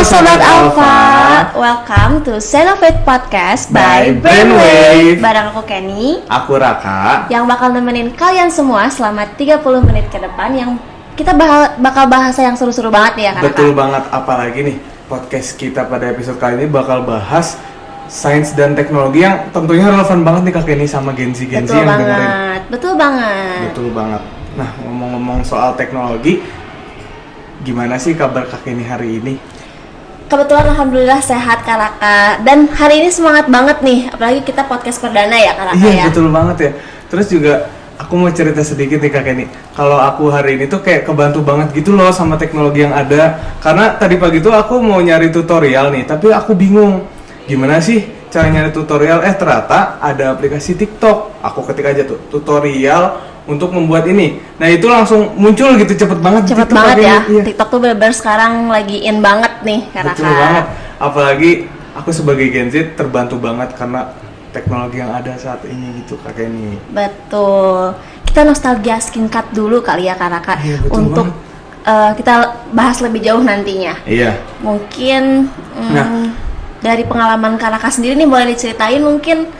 Sobat Alpha, welcome to Cenovate Podcast by Brainwave. Bareng aku Kenny, aku Raka, yang bakal nemenin kalian semua selama 30 menit ke depan. Yang kita bakal bahasa yang seru-seru banget nih ya kan? Betul banget, apalagi nih podcast kita pada episode kali ini bakal bahas sains dan teknologi yang tentunya relevan banget nih Kak Kenny sama Gen Z yang dengerin. Betul banget. Nah, ngomong-ngomong soal teknologi, gimana sih kabar Kak Kenny hari ini? Kebetulan alhamdulillah sehat Kak Raka. Dan hari ini semangat banget nih, apalagi kita podcast perdana ya Kak Raka. Iya, betul banget ya. Terus juga aku mau cerita sedikit nih Kak Kenny. Kalau aku hari ini tuh kayak kebantu banget gitu loh sama teknologi yang ada. Karena tadi pagi tuh aku mau nyari tutorial nih, tapi aku bingung gimana sih cara nyari tutorial. Ternyata ada aplikasi TikTok. Aku ketik aja tuh tutorial untuk membuat ini. Nah itu langsung muncul gitu, cepet banget ya. Iya. TikTok tuh bener-bener sekarang lagi in banget nih karena betul banget. Apalagi aku sebagai Gen Z terbantu banget karena teknologi yang ada saat ini gitu Kak Kenny. Betul. Kita nostalgia singkat dulu kali ya Kak Raka, iya, untuk kita bahas lebih jauh nantinya. Iya. Mungkin dari pengalaman Kak Raka sendiri nih, boleh diceritain mungkin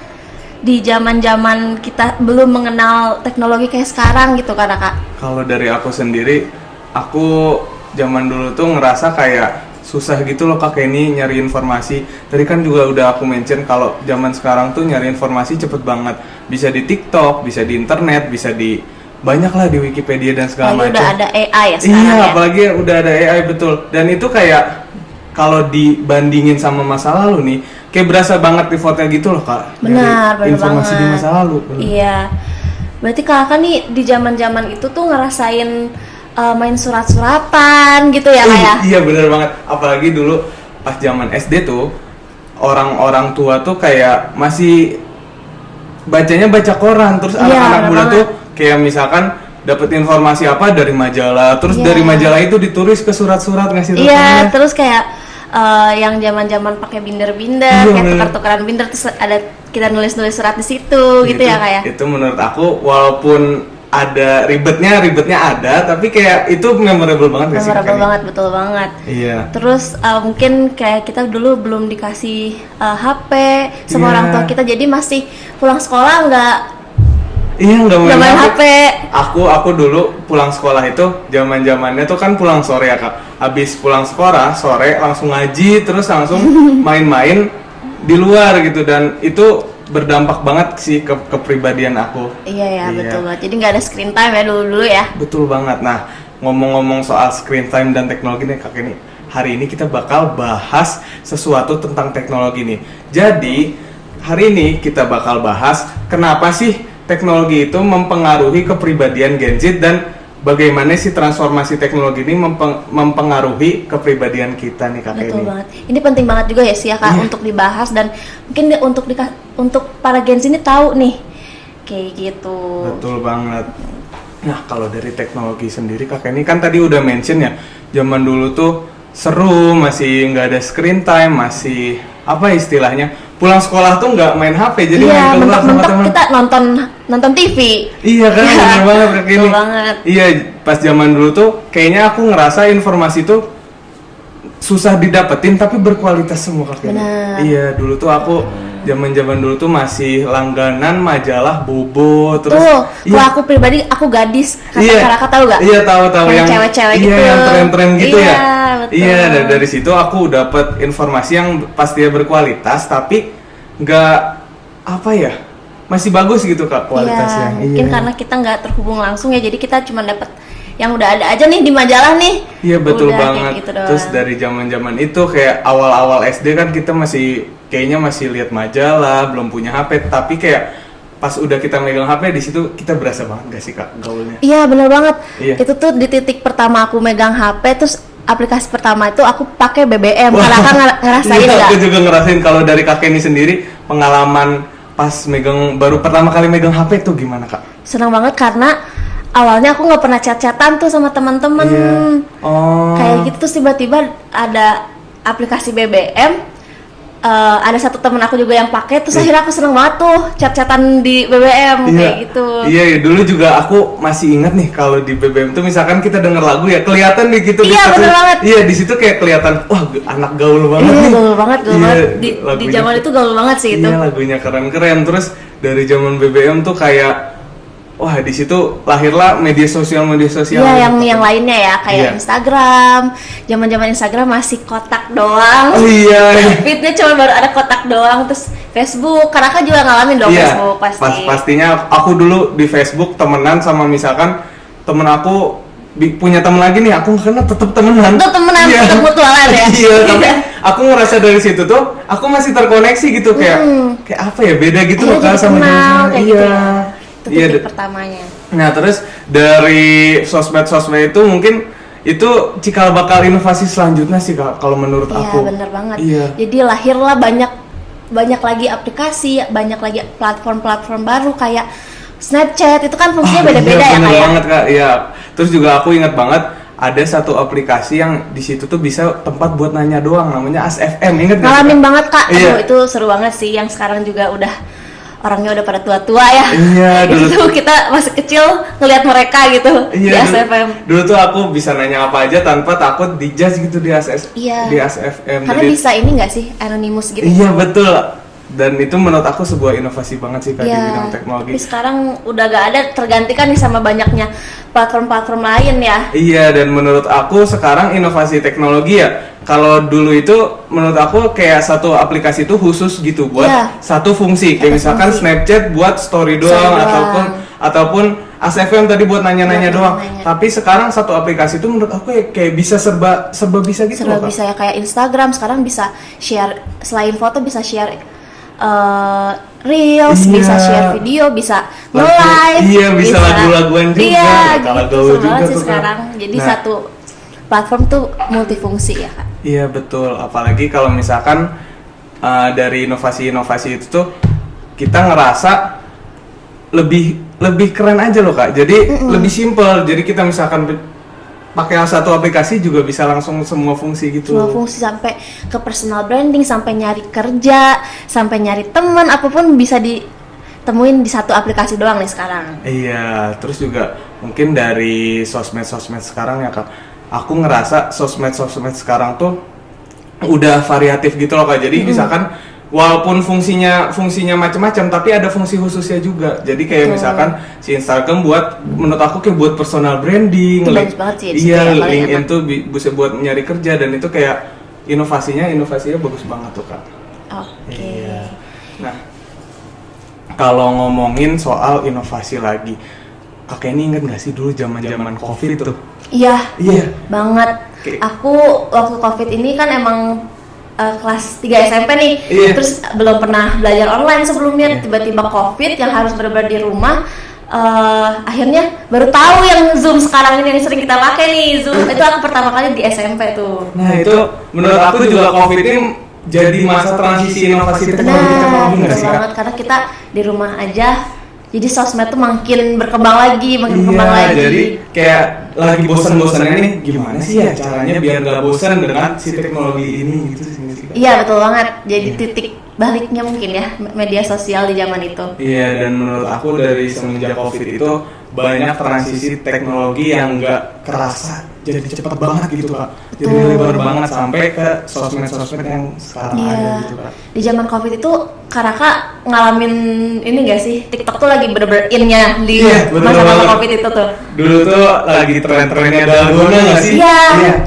di zaman-zaman kita belum mengenal teknologi kayak sekarang gitu Kak Raka. Kalau dari aku sendiri, aku zaman dulu tuh ngerasa kayak susah gitu loh Kak Kenny nyari informasi. Tadi kan juga udah aku mention kalau zaman sekarang tuh nyari informasi cepet banget. Bisa di TikTok, bisa di internet, bisa di banyak lah di Wikipedia dan segala macam. Udah ada AI ya sekarang. Iya, ya? apalagi udah ada AI, betul. Dan itu kayak kalau dibandingin sama masa lalu nih, kayak berasa banget effortnya gitu loh Kak. Benar informasi banget. Di masa lalu. Iya. Berarti Kakak nih di zaman-zaman itu tuh ngerasain main surat-suratan gitu ya Kak ya? Iya bener banget. Apalagi dulu pas zaman SD tuh, orang-orang tua tuh kayak masih bacanya baca koran. Terus anak-anak muda tuh kayak misalkan dapat informasi apa dari majalah. Terus dari majalah itu ditulis ke surat-surat, ngasih Iya, terus kayak yang zaman-zaman pakai binder-binder, kayak tukar-tukaran binder, terus ada kita nulis-nulis surat di situ gitu ya Kak ya? Itu menurut aku walaupun ada ribetnya ada, tapi kayak itu memorable banget. Memorable banget, betul banget. Iya. Terus mungkin kayak kita dulu belum dikasih HP sama orang tua kita, jadi masih pulang sekolah nggak main HP. Aku dulu pulang sekolah itu zaman-zamannya tuh kan pulang sore ya Kak. Habis pulang sekolah sore langsung ngaji, terus langsung main-main di luar gitu, dan itu berdampak banget sih ke kepribadian aku. Iya, betul banget. Jadi nggak ada screen time ya dulu ya. Betul banget. Nah, ngomong-ngomong soal screen time dan teknologi nih Kak ini, hari ini kita bakal bahas sesuatu tentang teknologi nih. Jadi hari ini kita bakal bahas kenapa sih teknologi itu mempengaruhi kepribadian Gen Z, dan bagaimana sih transformasi teknologi ini mempengaruhi kepribadian kita nih Kak. Betul banget. Ini penting banget juga ya sih ya Kak untuk dibahas, dan mungkin untuk para Gen Z ini tahu nih kayak gitu. Betul banget. Nah, kalau dari teknologi sendiri Kak ini kan tadi udah mention ya, zaman dulu tuh seru, masih nggak ada screen time, masih apa istilahnya, pulang sekolah tuh nggak main HP, jadi main keluar sama teman. Kita nonton TV. Iya kan, bener banget Kak ini. Iya, pas zaman dulu tuh kayaknya aku ngerasa informasi tuh susah didapetin tapi berkualitas semua Kak ini. Iya, dulu tuh aku zaman dulu tuh masih langganan majalah Bobo, terus kalau aku pribadi, aku gadis, Kakak tahu gak? Iya, tahu yang cewek-cewek gitu. Iya, yang tren-tren gitu ya. Betul. Iya, dari situ aku dapat informasi yang pasti berkualitas, tapi nggak apa ya, masih bagus gitu Kak kualitasnya. Mungkin karena kita nggak terhubung langsung ya, jadi kita cuma dapat yang udah ada aja nih di majalah nih. Iya, betul udah, banget. Gitu terus dari zaman itu kayak awal-awal SD kan kita masih lihat majalah, belum punya HP, tapi kayak pas udah kita megang HP di situ kita berasa banget gak sih Kak gaulnya? Iya, bener banget. Iya. Itu tuh di titik pertama aku megang HP, terus aplikasi pertama itu aku pakai BBM. Kakak ngerasain nggak? Aku juga ngerasain. Kalau dari Kak ini sendiri, pengalaman pas baru pertama kali megang HP tuh gimana Kak? Senang banget karena awalnya aku nggak pernah chat-chatan tuh sama teman-teman. Iya. Kayak gitu, terus tiba-tiba ada aplikasi BBM. ada satu temen aku juga yang pakai, terus akhirnya aku seneng banget tuh chat-chatan di BBM kayak gitu. Iya, dulu juga aku masih ingat nih kalau di BBM tuh misalkan kita denger lagu ya kelihatan nih gitu. Iya, bener banget. Iya, di situ kayak kelihatan, wah anak gaul banget Iya, nih. gaul banget. Di lagunya- zaman itu gaul banget sih itu. Iya, lagunya keren-keren. Terus dari zaman BBM tuh kayak, wah di situ lahirlah media sosial. Iya, yang lainnya ya, kayak Iya. Instagram. Zaman-zaman Instagram masih kotak doang. Oh iya. Feednya cuma baru ada kotak doang. Terus Facebook, karena kan juga ngalamin dong Iya, Facebook pasti. pastinya aku dulu di Facebook temenan sama misalkan temen aku punya temen lagi nih, aku karena tetap temenan. Tuh temenan, Iya. tetap mutualan ya. Iya, tapi aku ngerasa dari situ tuh aku masih terkoneksi gitu kayak apa ya, beda gitu Iya, loh Kak jadi sama kenal, zaman. kayak Iya. gitu ya. Itu Iya, titik pertamanya. Nah, terus dari sosmed itu mungkin itu cikal bakal inovasi selanjutnya sih Kak kalau menurut Iya, aku. bener banget. Iya. Jadi lahirlah banyak lagi aplikasi, banyak lagi platform-platform baru kayak Snapchat. Itu kan fungsinya beda-beda iya, ya bener kayak. banget Kak. Iya. Terus juga aku ingat banget ada satu aplikasi yang di situ tuh bisa tempat buat nanya doang, namanya ASFM. Ingat nggak? Ngalamin banget Kak. Iya. Aduh, itu seru banget sih. Yang sekarang juga orangnya udah pada tua-tua ya. Iya, dulu Itu kita masih kecil ngelihat mereka gitu di Iya, ASFM. dulu tuh aku bisa nanya apa aja tanpa takut dijudge gitu di Iya. di ASFM. Karena Jadi- bisa ini nggak sih, anonymous gitu. Iya, betul. Dan itu menurut aku sebuah inovasi banget sih Kak di bidang teknologi. Tapi sekarang udah gak ada, tergantikan nih sama banyaknya platform-platform lain ya. Iya, dan menurut aku sekarang inovasi teknologi ya, kalau dulu itu menurut aku kayak satu aplikasi itu khusus gitu buat Iya. satu fungsi, kayak Satu misalkan fungsi. Snapchat buat story doang, Story doang. ataupun ASFM tadi buat nanya-nanya Buat doang. nanya-nanya. Tapi sekarang satu aplikasi itu menurut aku kayak bisa serba bisa gitu loh, Serba Kak. bisa ya, kayak Instagram sekarang bisa share, selain foto bisa share reels, Iya. bisa share video, bisa Lagu- nge-live, iya, bisa lagu-laguan juga, Iya, kalau gitu, gaul seru juga banget sih tuh, Kak. sekarang. Jadi Nah. satu platform tuh multifungsi ya Kak. Iya betul, apalagi kalau misalkan dari inovasi-inovasi itu tuh kita ngerasa lebih keren aja loh Kak. Jadi lebih simple. Jadi kita misalkan pakai satu aplikasi juga bisa langsung semua fungsi gitu. Semua fungsi sampai ke personal branding, sampai nyari kerja, sampai nyari teman, apapun bisa ditemuin di satu aplikasi doang nih sekarang. Iya, terus juga mungkin dari sosmed sekarang ya Kak. Aku ngerasa sosmed sekarang tuh udah variatif gitu loh Kak. Jadi misalkan walaupun fungsinya macam-macam, tapi ada fungsi khususnya juga. Jadi kayak Betul. misalkan si Instagram buat, menurut aku kayak buat personal branding. Itu bagus banget sih di situ Iya, ya, paling LinkedIn enak. tuh bisa buat nyari kerja, dan itu kayak inovasinya bagus banget tuh Kak. Oke. Iya. Nah, kalau ngomongin soal inovasi lagi, Kakek ini inget nggak sih dulu zaman COVID tuh? Iya, Iya. banget. Oke. Aku waktu COVID ini kan emang kelas 3 SMP nih, Iya. terus belum pernah belajar online sebelumnya, Iya. tiba-tiba COVID yang harus benar-benar di rumah. Akhirnya baru tahu yang Zoom sekarang ini yang sering kita pakai nih, Zoom. Itu aku pertama kali di SMP tuh. Nah itu menurut aku juga COVID ini jadi masa transisi inovasi teknologi Benar, nggak betul sih Kak? banget, karena kita di rumah aja, jadi sosmed tuh makin berkembang lagi, makin berkembang lagi. Jadi kayak lagi bosan-bosannya nih, gimana sih ya caranya biar nggak bosan dengan si teknologi ini gitu sih Kak? Iya betul banget, jadi titik baliknya mungkin ya media sosial di zaman itu. Iya, dan menurut aku dari semenjak COVID itu banyak transisi teknologi yang nggak kerasa jadi cepat banget gitu Kak. Jadi Betul. lebar banget sampai ke sosmed yang sekarang ada Iya. gitu Kak. Di zaman COVID itu Karaka ngalamin ini gak sih? TikTok tuh lagi bener-bener in-nya di Iya, bener masa-masa banget. COVID itu tuh. Dulu tuh lagi tren-trennya dalgona nggak sih?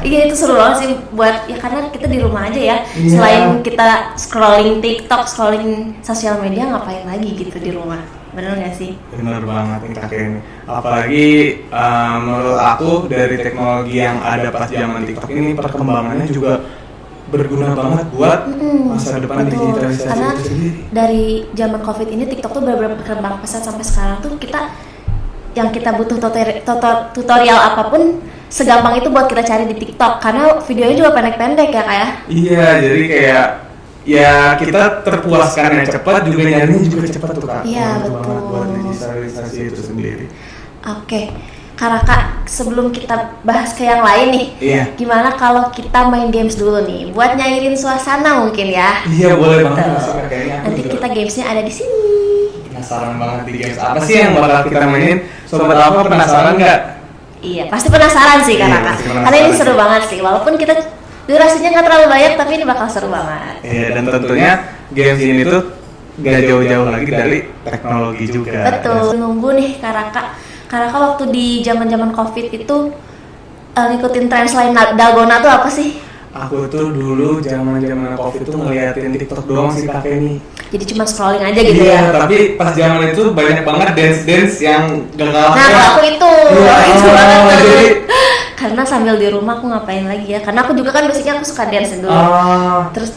Iya, itu seru banget sih buat ya karena kita di rumah aja ya. Iya. Selain kita scrolling TikTok, scrolling sosial media, ngapain lagi gitu di rumah? Bener gak sih? Bener banget nih kakek ini. Apalagi menurut aku dari teknologi yang ada pas zaman TikTok ini perkembangannya juga berguna banget buat masa depan Betul, digitalisasi karena itu sendiri. dari zaman COVID ini TikTok tuh benar-benar berkembang pesat sampai sekarang tuh yang kita butuh tutorial apapun segampang itu buat kita cari di TikTok karena videonya juga pendek-pendek ya kayak. Iya, jadi kayak ya kita terpuaskannya cepat, juga nyarinya juga cepat tuh Kak. Iya, Bener betul. banget buat digitalisasi itu sendiri. Oke, Karaka, sebelum kita bahas ke yang lain nih, gimana kalau kita main games dulu nih, buat nyairin suasana mungkin ya? Iya, boleh banget. Kayaknya nanti kita gamesnya ada di sini. Penasaran banget di games apa sih yang bakal kita mainin? Sobat Alpha penasaran nggak? Iya, pasti penasaran sih Karaka. Karena ini seru banget sih, walaupun kita durasinya nggak terlalu banyak, tapi ini bakal seru banget. Iya, dan tentunya games ini tuh nggak jauh-jauh lagi dari teknologi juga. Betul. Nunggu nih Karaka waktu di zaman-zaman Covid itu ngikutin tren selain dalgona tuh apa sih? Aku tuh dulu zaman-zaman Covid tuh ngeliatin TikTok doang sih kakek nih. Jadi cuma scrolling aja gitu ya. Iya, tapi pas zaman itu banyak banget dance yang gak kalah. Nah, kalau aku itu banget tuh. Jadi karena sambil di rumah aku ngapain lagi ya? Karena aku juga kan basicnya aku suka dance dulu. Terus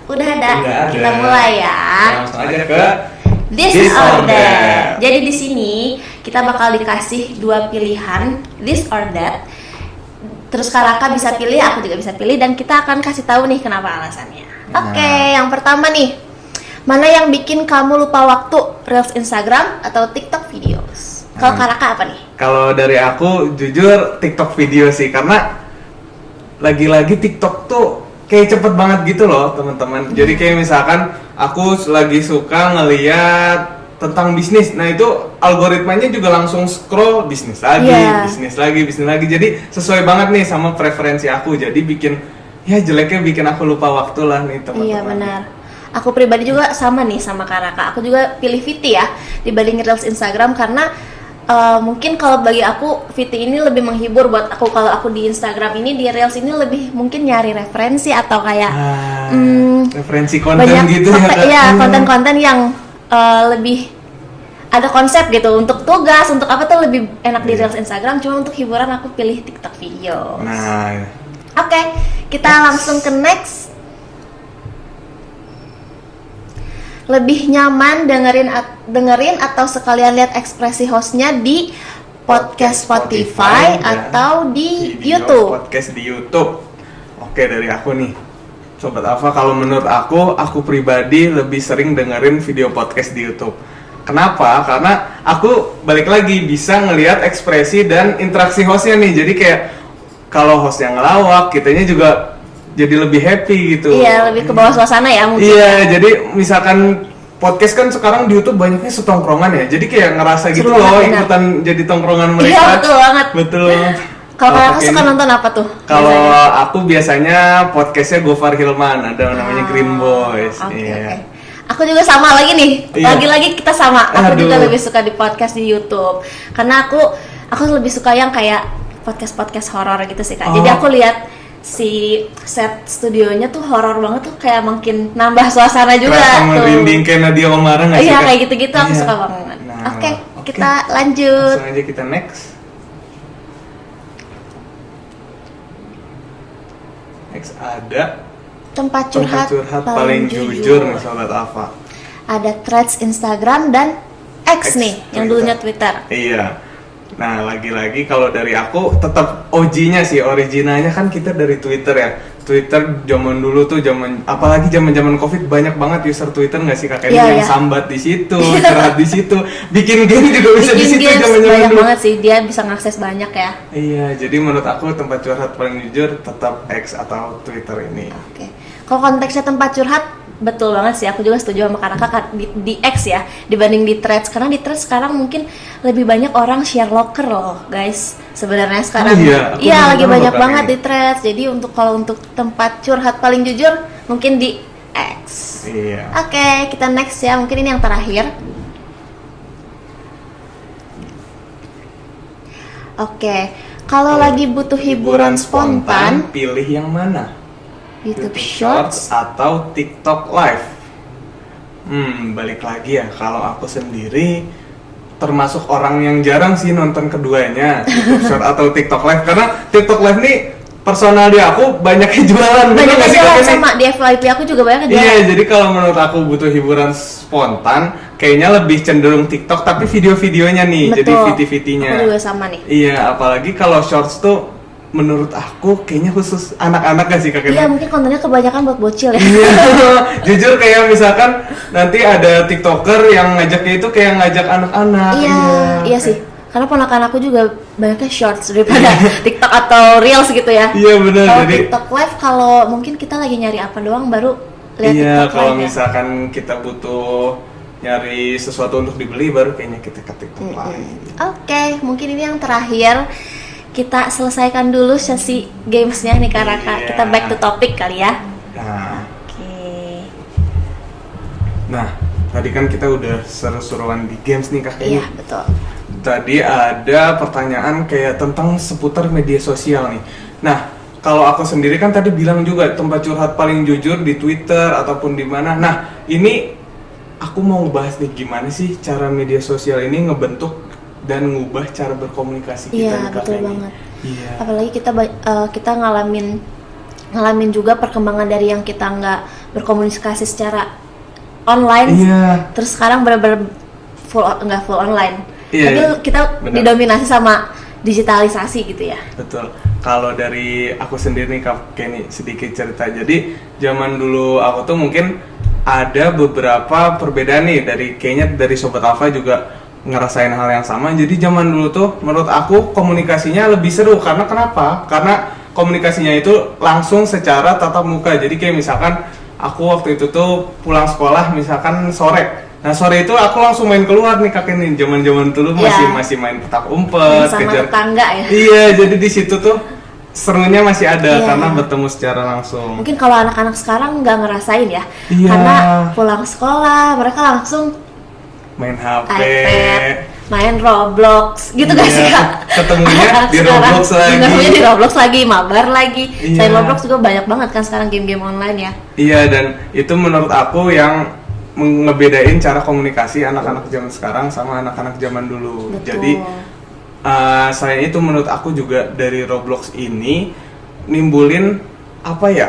udah ada. Kita mulai ya. Langsung aja ke This or that. Jadi di sini kita bakal dikasih 2 pilihan, this or that. Terus Karaka bisa pilih, aku juga bisa pilih, dan kita akan kasih tahu nih kenapa alasannya. Oke, yang pertama nih, mana yang bikin kamu lupa waktu, Reels Instagram atau TikTok videos? Kalau Karaka apa nih? Kalau dari aku jujur TikTok video sih, karena lagi-lagi TikTok tuh kayak cepet banget gitu loh teman-teman. Jadi kayak misalkan aku lagi suka ngeliat tentang bisnis, nah itu algoritmanya juga langsung scroll bisnis lagi, bisnis lagi. Jadi sesuai banget nih sama preferensi aku. Jadi bikin jeleknya bikin aku lupa waktu lah nih teman-teman. Iya benar. Aku pribadi juga sama nih sama Karaka. Aku juga pilih VT ya dibanding Reels Instagram karena mungkin kalau bagi aku VT ini lebih menghibur buat aku. Kalau aku di Instagram ini, di Reels ini lebih mungkin nyari referensi atau kayak referensi konten banyak gitu ya Kak? Iya, konten-konten yang lebih ada konsep gitu. Untuk tugas, untuk apa tuh lebih enak di Reels Instagram. Cuma untuk hiburan aku pilih TikTok video. Nah, Oke, kita langsung ke next. Lebih nyaman dengerin atau sekalian lihat ekspresi hostnya di podcast Spotify atau di YouTube? Podcast di YouTube. Oke, dari aku nih Sobat Alpha, kalau menurut aku pribadi lebih sering dengerin video podcast di YouTube. Kenapa? Karena aku balik lagi bisa ngelihat ekspresi dan interaksi hostnya nih. Jadi kayak kalau hostnya ngelawak, kitanya juga jadi lebih happy gitu. Iya, lebih ke bawah suasana ya mungkin. Iya, jadi misalkan podcast kan sekarang di YouTube banyaknya setongkrongan ya. Jadi kayak ngerasa gitu loh, ikutan jadi tongkrongan mereka. Iya, betul banget. Betul. Kalau kakak suka nonton apa tuh? Kalau aku biasanya podcastnya Gofar Hilman, ada namanya Green Boys. Oke. Aku juga sama lagi nih. Lagi-lagi kita sama. Aku juga lebih suka di podcast di YouTube. Karena aku lebih suka yang kayak podcast horor gitu sih Kak. Jadi aku lihat si set studionya tuh horor banget tuh, kayak makin nambah suasana juga tuh. Merinding kayak Nadia Omarah nggak sih? Iya kayak gitu-gitu aku suka banget. Oke, kita lanjut. Langsung aja kita next. Next ada tempat curhat paling jujur nih Sobat Alpha. Ada threads Instagram dan X nih, yang dulunya Twitter. Iya. Nah, lagi-lagi kalau dari aku tetap OG-nya sih, originalnya kan kita dari Twitter ya. Twitter zaman dulu tuh apalagi zaman Covid banyak banget user Twitter nggak sih Kak? Yang sambat di situ, curhat di situ, bikin game juga bisa di situ zaman banyak dulu. Banget sih, dia bisa ngakses banyak ya. Iya, jadi menurut aku tempat curhat paling jujur tetap X atau Twitter ini. Oke. Kalau konteksnya tempat curhat, betul banget sih, aku juga setuju sama Karaka di X ya dibanding di Threads, karena di Threads sekarang mungkin lebih banyak orang share locker loh guys sebenarnya sekarang. Iya lagi banyak banget di Threads. Jadi kalau untuk tempat curhat paling jujur mungkin di X. Iya. Oke, kita next ya, mungkin ini yang terakhir. Oke, kalau lagi butuh hiburan spontan, pilih yang mana? YouTube Shorts atau TikTok Live? Balik lagi ya, kalau aku sendiri termasuk orang yang jarang sih nonton keduanya, YouTube Shorts atau TikTok Live, karena TikTok Live nih personal di aku banyaknya jualan. Banyak jualan sama di FYP aku juga banyak jualan. Iya, jadi kalau menurut aku butuh hiburan spontan, kayaknya lebih cenderung TikTok tapi video-videonya nih. Betul. Jadi VT-VT-nya. Aku juga sama nih. Iya, apalagi kalau Shorts tuh menurut aku kayaknya khusus anak-anak gak sih kakeknya? Iya, mungkin kontennya kebanyakan buat bocil ya. Jujur kayak misalkan nanti ada TikToker yang ngajaknya itu kayak ngajak anak-anak. Iya sih. Karena ponakan aku juga banyaknya shorts daripada TikTok atau Reels gitu ya. Iya benar. Kalau Jadi TikTok live kalau mungkin kita lagi nyari apa doang baru lihat iya, TikTok kalau live ya. misalkan kita butuh nyari sesuatu untuk dibeli baru kayaknya kita ke TikTok live. Oke, mungkin ini yang terakhir. Kita selesaikan dulu sesi gamesnya nih Kak Raka. Iya. Kita back to topic kali ya. Nah, Oke. nah tadi kan kita udah seru-seruan di games nih Kak Kenny. Iya, betul. Tadi ada pertanyaan kayak tentang seputar media sosial nih. Nah, kalau aku sendiri kan tadi bilang juga tempat curhat paling jujur di Twitter ataupun di mana. Nah, ini aku mau bahas nih gimana sih cara media sosial ini ngebentuk dan ngubah cara berkomunikasi kita Iya, nih, Kak betul Kenny. banget. Iya. Apalagi kita ngalamin juga perkembangan dari yang kita nggak berkomunikasi secara online. Iya. Terus sekarang benar-benar nggak full online. Iya, Tapi iya. kita Benar. didominasi sama digitalisasi gitu ya. Betul. Kalau dari aku sendiri nih Kak Kenny sedikit cerita. Jadi zaman dulu aku tuh mungkin ada beberapa perbedaan nih kayaknya dari Sobat Alpha juga ngerasain hal yang sama. Jadi zaman dulu tuh menurut aku komunikasinya lebih seru karena kenapa? Karena komunikasinya itu langsung secara tatap muka. Jadi kayak misalkan aku waktu itu tuh pulang sekolah misalkan sore. Nah sore itu aku langsung main keluar nih Kak Kenny. Zaman-zaman dulu Iya. masih main petak umpet, Sama kejar tetangga ya. Iya, jadi di situ tuh serunya masih ada Iya. karena bertemu secara langsung. Mungkin kalau anak-anak sekarang nggak ngerasain ya. Iya. Karena pulang sekolah mereka langsung Main HP. iPad, main Roblox, gitu gak sih Iya, Kak? ketemunya Anak-anak di sekarang Roblox lagi. ketemunya di Roblox lagi, mabar lagi. Iya. Selain Roblox juga banyak banget kan sekarang game-game online ya. Iya, dan itu menurut aku yang ngebedain cara komunikasi anak-anak zaman sekarang sama anak-anak zaman dulu. Betul. Jadi selain itu menurut aku juga dari Roblox ini nimbulin apa ya?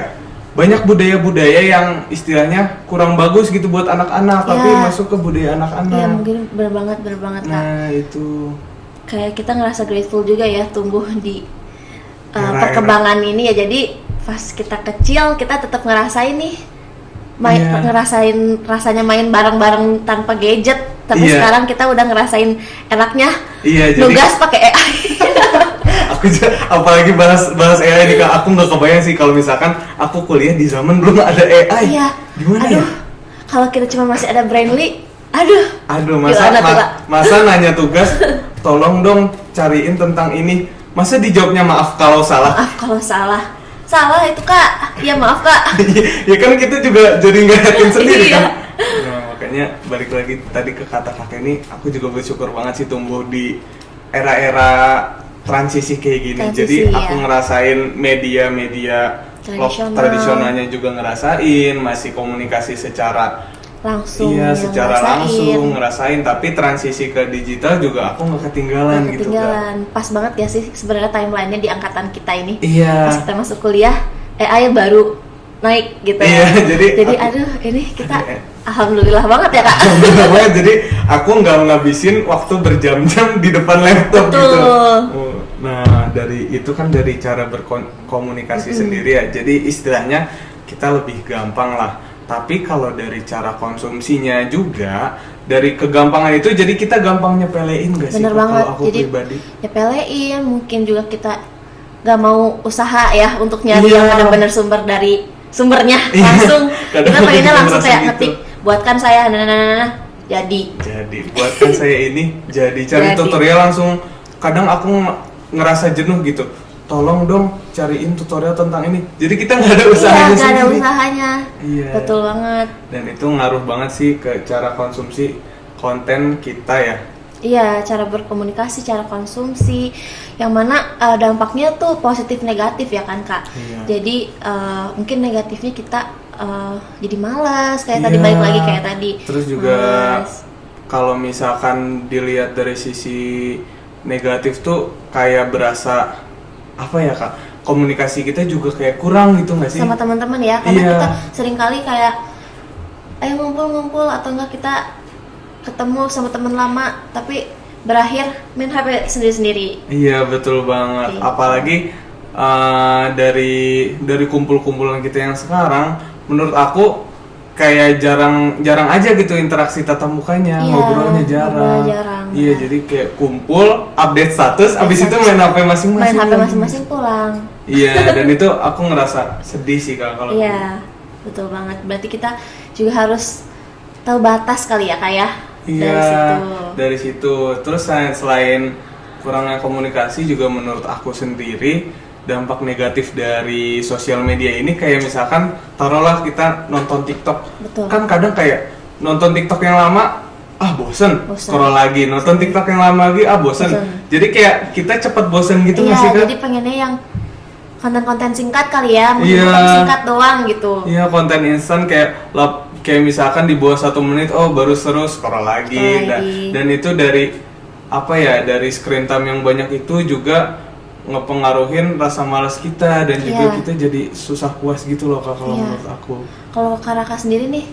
Banyak budaya-budaya yang istilahnya kurang bagus gitu buat anak-anak, Iya. tapi masuk ke budaya anak-anak. Iya mungkin bener banget Kak. Nah, itu. Kayak kita ngerasa grateful juga ya tumbuh di Era-era. perkembangan ini ya. Jadi pas kita kecil kita tetap ngerasain nih Iya. ngerasain rasanya main bareng-bareng tanpa gadget. Tapi Iya. sekarang kita udah ngerasain enaknya Iya, jadi nugas pakai AI. apalagi bahas AI nih Kak, aku nggak kebayang sih kalau misalkan aku kuliah di zaman belum ada AI. Iya. Gimana Aduh, ya? kalau kita cuma masih ada Brainly, aduh. Masa Gimana tuh, Kak? masa nanya tugas, tolong dong cariin tentang ini. Masa dijawabnya maaf kalau salah. Maaf kalau salah. Salah itu Kak. Ya maaf Kak. Ya kan kita juga jadi nggak yakin sendiri Iya. kan. Nah, makanya balik lagi tadi ke kata kakek ini, aku juga bersyukur banget sih tumbuh di era-era transisi kayak gini. Transisi, Jadi aku ya. ngerasain media-media tradisionalnya juga ngerasain, masih komunikasi secara Langsung. iya yang secara ngerasain. langsung ngerasain, tapi transisi ke digital juga aku nggak ketinggalan Nggak gitu kan. ketinggalan. Pas banget ya sih sebenarnya timelinenya di angkatan kita ini. Iya. Pas kita masuk kuliah, AI baru naik gitu. Iya, jadi aku- aduh ini kita Aduh, alhamdulillah banget ya Kak. Bener banget, jadi aku nggak ngabisin waktu berjam-jam di depan laptop Betul. gitu. Oh, nah dari itu kan dari cara berkomunikasi sendiri ya. Jadi istilahnya kita lebih gampang lah. Tapi kalau dari cara konsumsinya juga dari kegampangan itu jadi kita gampang nyepelein gak sih Bener Kak, banget. kalau aku Jadi pribadi? ya pelein, mungkin juga kita gak mau usaha ya untuk nyari Iya. yang benar-benar sumber dari sumbernya Iya. langsung. Kadang Kita pengennya kita langsung merasa kayak gitu. ngetik, buatkan saya jadi. Jadi buatkan saya ini jadi cari Jadi. tutorial langsung. Kadang aku ngerasa jenuh gitu. Tolong dong cariin tutorial tentang ini. Jadi kita nggak ada usahanya Iya, gak ada sendiri. usahanya. Iya. Betul banget. Dan itu ngaruh banget sih ke cara konsumsi konten kita ya. Iya, cara berkomunikasi, cara konsumsi, yang mana dampaknya tuh positif negatif ya kan Kak. Iya. Jadi mungkin negatifnya kita jadi malas, kayak tadi Iya. balik lagi kayak tadi. Terus juga Malas. kalau misalkan dilihat dari sisi negatif tuh kayak berasa apa ya Kak? Komunikasi kita juga kayak kurang gitu nggak sih? Sama teman-teman ya, karena Iya. kita sering kali kayak ayo ngumpul-ngumpul atau enggak kita ketemu sama teman lama tapi berakhir main HP sendiri-sendiri. Iya betul banget. Gitu. Apalagi dari kumpul-kumpulan kita yang sekarang, menurut aku kayak jarang aja gitu interaksi tatap mukanya, Iya, ngobrolnya jarang. ngobrol jarang, Iya, benar. jadi kayak kumpul, update status, abis itu main HP masing-masing. Main HP masing-masing pulang. Iya, dan itu aku ngerasa sedih sih kalau Iya, betul banget. Berarti kita juga harus tahu batas kali ya, Kak ya. Iya, Dari situ. dari situ. Terus selain kurangnya komunikasi juga menurut aku sendiri dampak negatif dari sosial media ini kayak misalkan taruhlah kita nonton TikTok. Betul. Kan kadang kayak nonton TikTok yang lama bosen. Scroll lagi, nonton TikTok yang lama lagi bosen. Jadi kayak kita cepet bosen gitu nggak Iya, sih, Kak? jadi pengennya yang konten-konten singkat kali ya, mungkin Iya. konten singkat doang gitu. Iya, konten instan kayak misalkan di bawah 1 menit baru seru scroll lagi. Scroll Dan, lagi. dan itu dari screen time yang banyak itu juga ngepengaruhin rasa malas kita dan juga Iya. kita jadi susah puas gitu loh, Kak, kalau Iya. menurut aku. Kalau Kak Raka sendiri nih,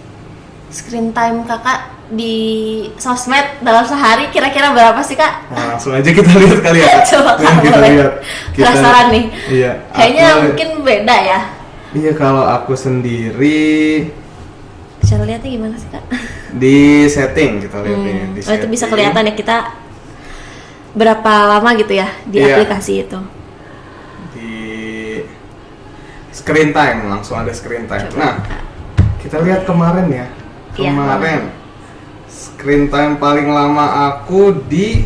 screen time kakak di sosmed dalam sehari kira-kira berapa sih, Kak? Nah, langsung aja kita lihat kali ya, Kak. Coba Nah, Kak, kita boleh. lihat. Penasaran nih. Iya. Kayaknya aku- mungkin beda ya. Iya, kalau aku sendiri Cara lihatnya gimana sih, Kak? di setting kita lihat ini di Oh, itu bisa setting. kelihatan ya kita berapa lama gitu ya di Iya. aplikasi itu. Di screen time, langsung ada screen time. Coba, Nah, Kak. kita lihat kemarin ya. Iya, Kemarin screen time paling lama aku di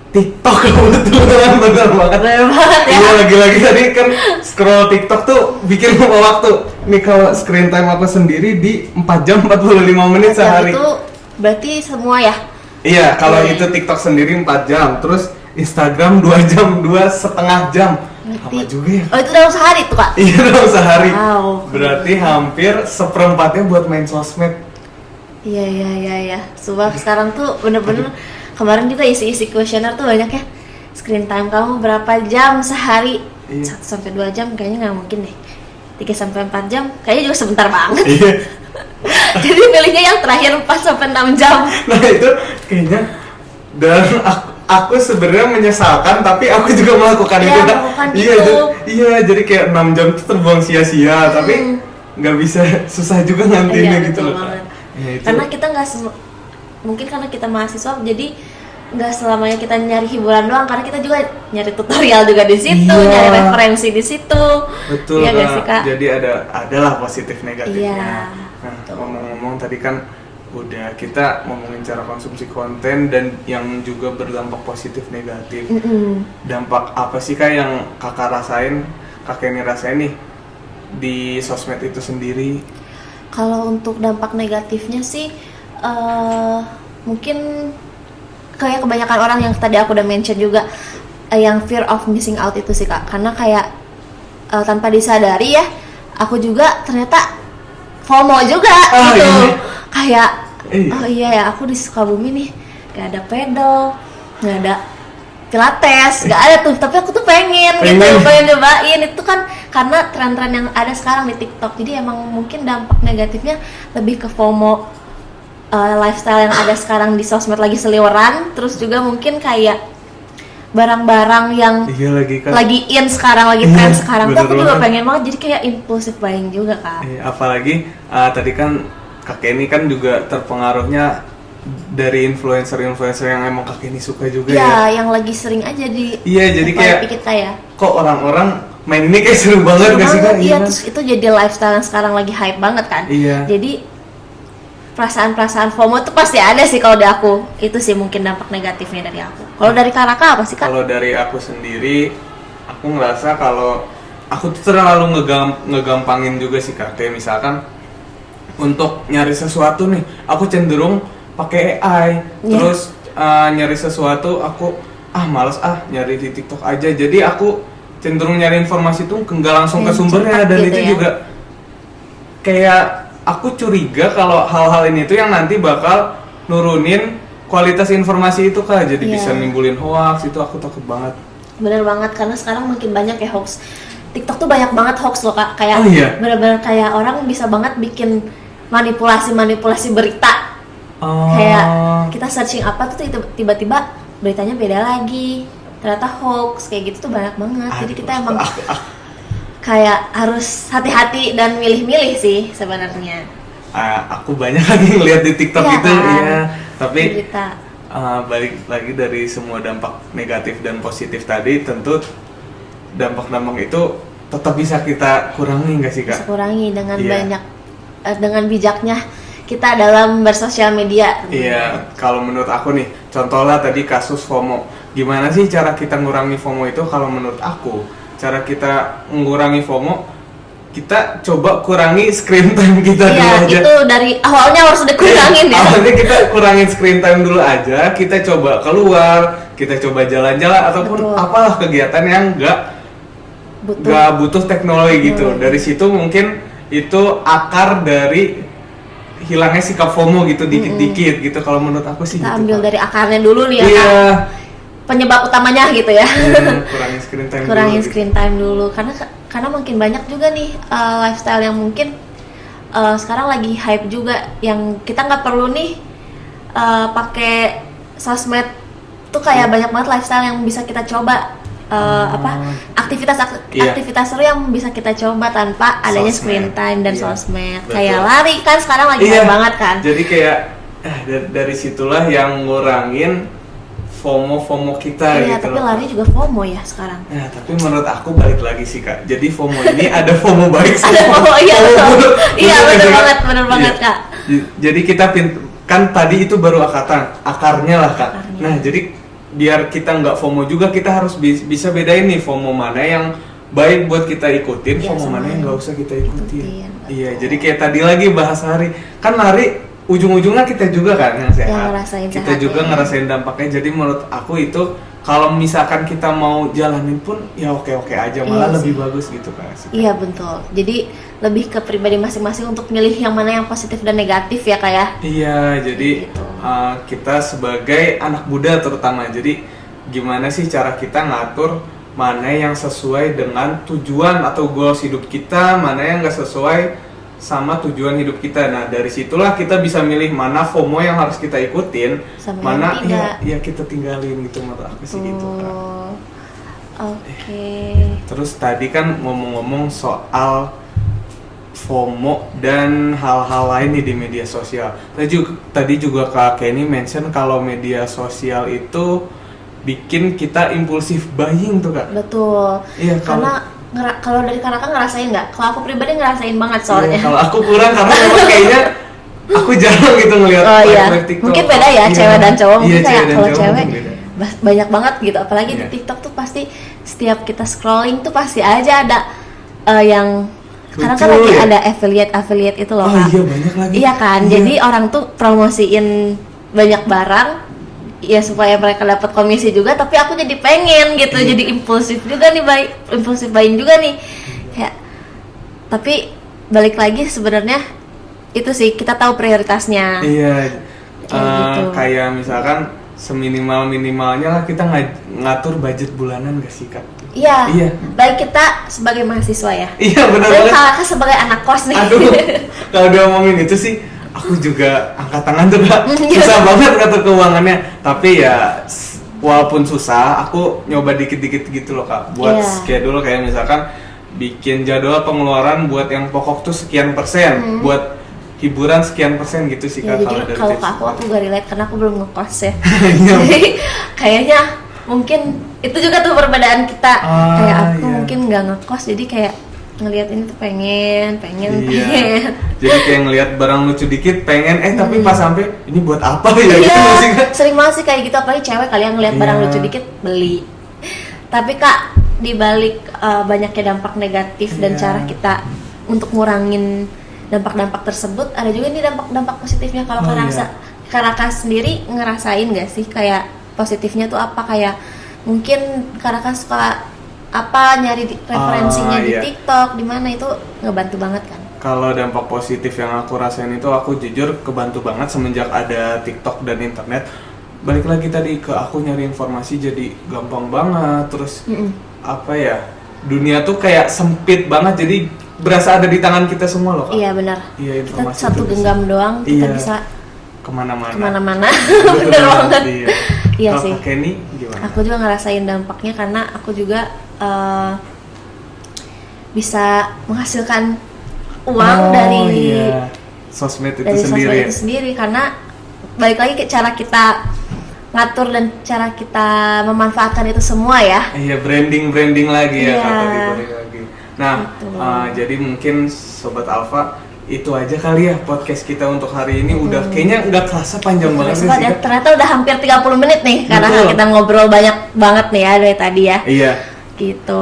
TikTok. Kebetulan bener banget. Bener banget ya. Iya, lagi-lagi tadi kan scroll TikTok tuh bikin lupa waktu. Nih kalau screen time aku sendiri di 4 jam 45 menit sehari. Itu berarti semua ya. Iya, kalau Oke. itu TikTok sendiri 4 jam, terus Instagram 2 jam, 2,5 jam. Berarti, Apa juga ya? oh itu dalam sehari tuh, Kak? Iya, dalam sehari. Wow. Berarti hampir seperempatnya buat main sosmed. Iya. Sumpah sekarang tuh bener-bener kemarin juga isi-isi kuesioner tuh banyak ya. Screen time kamu berapa jam sehari? Iya. 1 sampai 2 jam kayaknya nggak mungkin deh. 3 sampai 4 jam kayaknya juga sebentar banget. Iya. Jadi pilihnya yang terakhir 4 sampai 6 jam. Nah, itu kayaknya dan aku sebenarnya menyesalkan tapi aku juga melakukan Iya, itu. Kak. melakukan Iya, itu. iya, jadi kayak 6 jam itu terbuang sia-sia, tapi nggak bisa, susah juga ngantinnya Iya, gitu betul loh. Kak. banget. Ya, itu. Karena kita nggak mungkin karena kita mahasiswa jadi nggak selamanya kita nyari hiburan doang, karena kita juga nyari tutorial juga di situ, Iya. nyari referensi di situ. Betul, Iya Kak. nggak sih, Kak? Jadi adalah positif negatifnya. Iya, Nah, betul. ngomong-ngomong tadi kan udah kita ngomongin cara konsumsi konten dan yang juga berdampak positif negatif. Dampak apa sih, Kak, yang kakak rasain, kakek ini rasain nih di sosmed itu sendiri? Kalau untuk dampak negatifnya sih mungkin kayak kebanyakan orang yang tadi aku udah mention juga, yang fear of missing out itu sih, Kak. Karena kayak tanpa disadari ya, aku juga ternyata FOMO juga gitu. Iya. Kayak Iya. oh iya ya, aku di Sukabumi nih gak ada pedal, gak ada pilates, gak ada tuh, tapi aku tuh pengen gitu, pengen nyobain. Itu kan karena tren-tren yang ada sekarang di TikTok. Jadi emang mungkin dampak negatifnya lebih ke FOMO, lifestyle yang ada sekarang di sosmed lagi seliweran. Terus juga mungkin kayak barang-barang yang Iya lagi, Kak. lagi in sekarang, lagi tren Iya, sekarang tuh bener aku juga banget. pengen banget. Jadi kayak impulsive buying juga, Kak. Apalagi tadi kan kakek ini kan juga terpengaruhnya dari influencer-influencer yang emang kakek ini suka juga ya. Ya, yang lagi sering aja di Iya, jadi kayak FYP kita ya. kok orang-orang main ini kayak seru banget gak sih, Kak? Iya, kan? terus itu jadi lifestyle yang sekarang lagi hype banget kan. Iya. Jadi perasaan-perasaan FOMO tuh pasti ada sih kalau di aku. Itu sih mungkin dampak negatifnya dari aku. Kalau dari Kak Raka apa sih, Kak? Kalau dari aku sendiri, aku ngerasa kalau aku tuh terlalu ngegampangin juga sih, Kak. Kayak misalkan untuk nyari sesuatu nih, aku cenderung pakai AI. Iya. Terus nyari sesuatu aku males nyari di TikTok aja. Jadi aku cenderung nyari informasi tuh nggak langsung ke Yang sumbernya, cepat dan gitu itu ya. juga kayak aku curiga kalau hal-hal ini tuh yang nanti bakal nurunin kualitas informasi itu, Kak. Jadi Iya. bisa nimbulin hoax, itu aku takut banget. Bener banget, karena sekarang makin banyak ya hoax. TikTok tuh banyak banget hoax loh, Kak. Kayak Oh, iya? bener-bener kayak orang bisa banget bikin manipulasi berita. Oh. Kayak kita searching apa tuh tiba-tiba beritanya beda lagi. Ternyata hoax kayak gitu tuh banyak banget. Jadi kita emang kayak harus hati-hati dan milih-milih sih sebenarnya. Aku banyak lagi ngeliat di TikTok Iya gitu, kan? iya. Tapi Berita. balik lagi dari semua dampak negatif dan positif tadi, tentu dampak-dampak itu tetap bisa kita kurangi nggak sih Kak? Bisa kurangi dengan Iya. banyak dengan bijaknya kita dalam bersosial media. Iya, kalau menurut aku nih, contohnya tadi kasus FOMO. Gimana sih cara kita ngurangi FOMO itu? Kalau menurut aku, cara kita mengurangi FOMO, kita coba kurangi screen time kita dulu Iya, aja. itu dari awalnya harus dikurangin ya. Awalnya kita kurangin screen time dulu aja, kita coba keluar, kita coba jalan-jalan ataupun Betul. apalah kegiatan yang nggak butuh teknologi gitu. Dari situ mungkin itu akar dari hilangnya sikap FOMO gitu dikit-dikit gitu. Kalau menurut aku sih Kita gitu, ambil Kak. dari akarnya dulu nih ya. Iya. Kak. Penyebab utamanya gitu ya. Iya, kurangin screen time Kurangin dulu. screen time dulu karena makin banyak juga nih lifestyle yang mungkin sekarang lagi hype juga yang kita nggak perlu nih pakai sosmed tuh kayak banyak banget lifestyle yang bisa kita coba Iya. aktivitas seru yang bisa kita coba tanpa adanya Sosmed. screen time dan Iya, sosmed. betul. Kayak lari kan sekarang lagi Iya. hype banget kan. Jadi kayak dari situlah yang ngurangin FOMO kita Iya, gitu tapi loh. lari juga FOMO ya sekarang. Nah, tapi menurut aku balik lagi sih Kak. Jadi FOMO ini ada FOMO baik Ada FOMO, iya betul. buruk. Iya, Bener bener gitu, Kak? banget, bener banget, Iya. Kak. Jadi kita kan tadi itu baru akarnya lah Kak. Akarnya. Nah, jadi biar kita nggak FOMO juga, kita harus bisa bedain nih FOMO mana yang baik buat kita ikutin, Iya, FOMO sama mana yang yang nggak usah kita ikutin. ikutin, Iya, betul. jadi kayak tadi lagi bahas lari. Kan lari ujung-ujungnya kita juga kan yang sehat. Yang ngerasain Kita sehat, juga ya. ngerasain dampaknya. Jadi menurut aku itu kalau misalkan kita mau jalanin pun ya oke-oke aja, malah Iya lebih sih. bagus gitu kan. Iya betul. Jadi lebih ke pribadi masing-masing untuk milih yang mana yang positif dan negatif ya Kak ya. Iya, jadi Gitu. kita sebagai anak muda terutama, jadi gimana sih cara kita ngatur mana yang sesuai dengan tujuan atau goals hidup kita, mana yang nggak sesuai sama tujuan hidup kita. Nah, dari situlah kita bisa milih mana FOMO yang harus kita ikutin, Sama mana yang tidak. ya kita tinggalin gitu, menurut aku sih gitu Kak. Tuh. Oke. Terus tadi kan ngomong-ngomong soal FOMO dan hal-hal lain nih di media sosial. Tadi juga Kak Kenny mention kalau media sosial itu bikin kita impulsif buying tuh Kak. Betul. Iya, Karena kalau dari Kanaka ngerasain nggak? Kalau aku pribadi ngerasain banget soalnya. Iya, kalau aku kurang karena memang kayaknya aku jarang gitu ngelihat Oh iya, live TikTok. mungkin beda ya Iya. cewek dan cowok. Mungkin Iya, kayak dan kalau cowok cewek mungkin beda. banyak banget gitu. Apalagi Iya. di TikTok tuh pasti setiap kita scrolling tuh pasti aja ada yang sekarang kan Lucu lagi ya? ada affiliate itu loh Oh Kak. iya, banyak lagi. Iya kan, Iya. jadi orang tuh promosiin banyak barang ya supaya mereka dapat komisi juga, tapi aku jadi pengen gitu, Iya. jadi impulsif juga nih, impulsif buying juga nih. Kayak tapi balik lagi sebenarnya itu sih kita tahu prioritasnya. Iya, Kayak gitu. kayak misalkan seminimal-minimalnya lah kita ngatur budget bulanan gak sih Kak? Iya. Iya. Baik kita sebagai mahasiswa ya. Iya benar Tapi banget. kakak sebagai anak kos nih. Aduh, kalau dia ngomongin itu sih, aku juga angkat tangan tuh Kak. Iya. Susah banget ngatur keuangannya. Tapi ya, walaupun susah, aku nyoba dikit-dikit gitu loh Kak. Buat Iya. schedule kayak misalkan bikin jadwal pengeluaran buat yang pokok tuh sekian persen, buat hiburan sekian persen gitu sih Ya, Kak. jadi dari kalau tips ke aku gak relate karena aku belum ngekos ya. Iya. Jadi kayaknya mungkin itu juga tuh perbedaan kita. Kayak aku iya. mungkin nggak ngekos, jadi kayak ngelihat ini tuh pengen. Iya. Jadi kayak ngelihat barang lucu dikit pengen, tapi pas sampai ini buat apa ya gitu Iya, nggak sih Kak? sering banget sih kayak gitu, apalagi cewek kalian ngelihat barang Iya. lucu dikit beli. Tapi Kak, dibalik banyaknya dampak negatif dan Iya. cara kita untuk ngurangin dampak-dampak tersebut, ada juga nih dampak-dampak positifnya. Kalau Oh, Karaka sendiri ngerasain gak sih kayak positifnya tuh apa? Kayak mungkin Karaka suka apa nyari referensinya di iya. TikTok, di mana itu ngebantu banget kan? Kalau dampak positif yang aku rasain itu, aku jujur kebantu banget semenjak ada TikTok dan internet. Balik lagi tadi ke aku nyari informasi jadi gampang banget. Terus apa ya, dunia tuh kayak sempit banget, jadi berasa ada di tangan kita semua loh Kak. Iya benar. Iya, Kita informasi satu tuh bisa genggam doang kita Iya. bisa kemana-mana. kemana-mana. Betul Bener banget. Iya, Iya Kalau sih. Kak Kenny gimana? Aku juga ngerasain dampaknya karena aku juga bisa menghasilkan uang dari iya. Sosmed itu dari sendiri. sosmed itu sendiri, karena balik lagi ke cara kita ngatur dan cara kita memanfaatkan itu semua ya. Iya, branding lagi ya, Iya. kata dibalik lagi. Nah, Gitu. jadi mungkin Sobat Alfa itu aja kali ya podcast kita untuk hari ini. Udah kayaknya nggak kerasa panjang banget Sobat sih. ya, ternyata udah hampir 30 menit nih karena Betul. kita ngobrol banyak banget nih ya dari tadi ya. Iya. Gitu.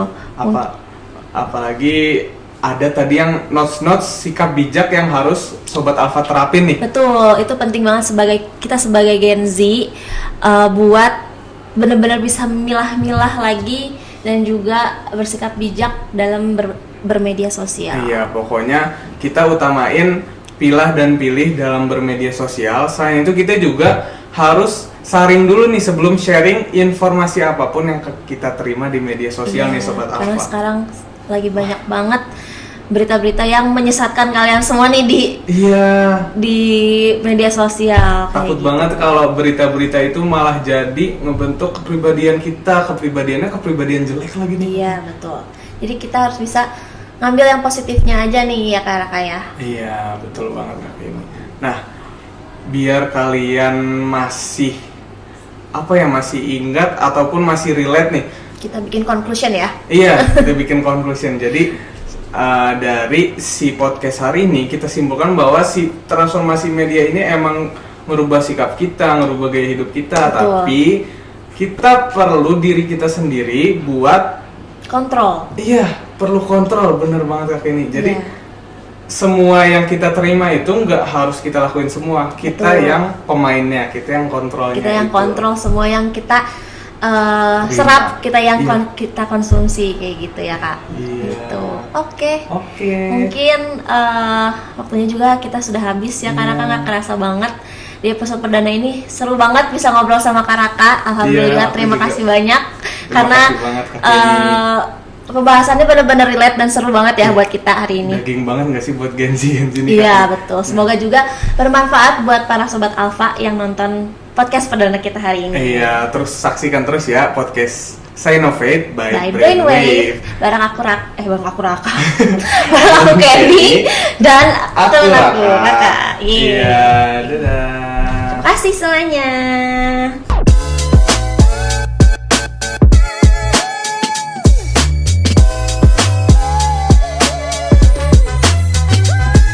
Apalagi ada tadi yang notes sikap bijak yang harus Sobat Alfa terapin nih. Betul, itu penting banget kita sebagai Gen Z buat benar-benar bisa milah-milah lagi dan juga bersikap bijak dalam bermedia sosial. Iya, pokoknya kita utamain pilah dan pilih dalam bermedia sosial. Selain itu kita juga harus saring dulu nih sebelum sharing informasi apapun yang kita terima di media sosial nih Sobat Karena Alfa. sekarang lagi banyak banget berita-berita yang menyesatkan kalian semua nih Iya. di media sosial. kayak Takut gitu. banget kalau berita-berita itu malah jadi ngebentuk kepribadian kita, kepribadian jelek lagi nih. Iya, betul. Jadi kita harus bisa ngambil yang positifnya aja nih ya Kak Raka ya. Iya, betul banget Kak ini. Nah, biar kalian masih masih ingat ataupun masih relate nih. Kita bikin conclusion ya. Iya, kita bikin conclusion. Jadi dari si podcast hari ini kita simpulkan bahwa si transformasi media ini emang merubah sikap kita, merubah gaya hidup kita, Betul. tapi kita perlu diri kita sendiri buat Kontrol. iya, perlu kontrol, bener banget Kak ini. Jadi Iya. semua yang kita terima itu nggak harus kita lakuin semua. Kita Betul. yang pemainnya, kita yang kontrolnya. Kita yang gitu. kontrol semua yang kita Terima. serap, kita yang Iya. kita konsumsi kayak gitu ya Kak. Iya. Gitu. Oke. Oke. Mungkin waktunya juga kita sudah habis ya karena Iya. kan nggak kerasa banget di episode perdana ini. Seru banget bisa ngobrol sama Kak Raka. Alhamdulillah, Iya, aku terima juga. kasih banyak Terima karena kasih banget, Kak Kenny. pembahasannya benar-benar relate dan seru banget ya buat kita hari ini. Daging banget nggak sih buat Gen Z ini? Iya, betul. Semoga juga bermanfaat buat para sobat Alfa yang nonton podcast perdana kita hari ini. Iya, terus saksikan terus ya podcast Scinovate by By Brainwave. Bareng aku Raka. Bareng aku Candy dan teman aku Raka. Iya, dadah. Terima kasih semuanya.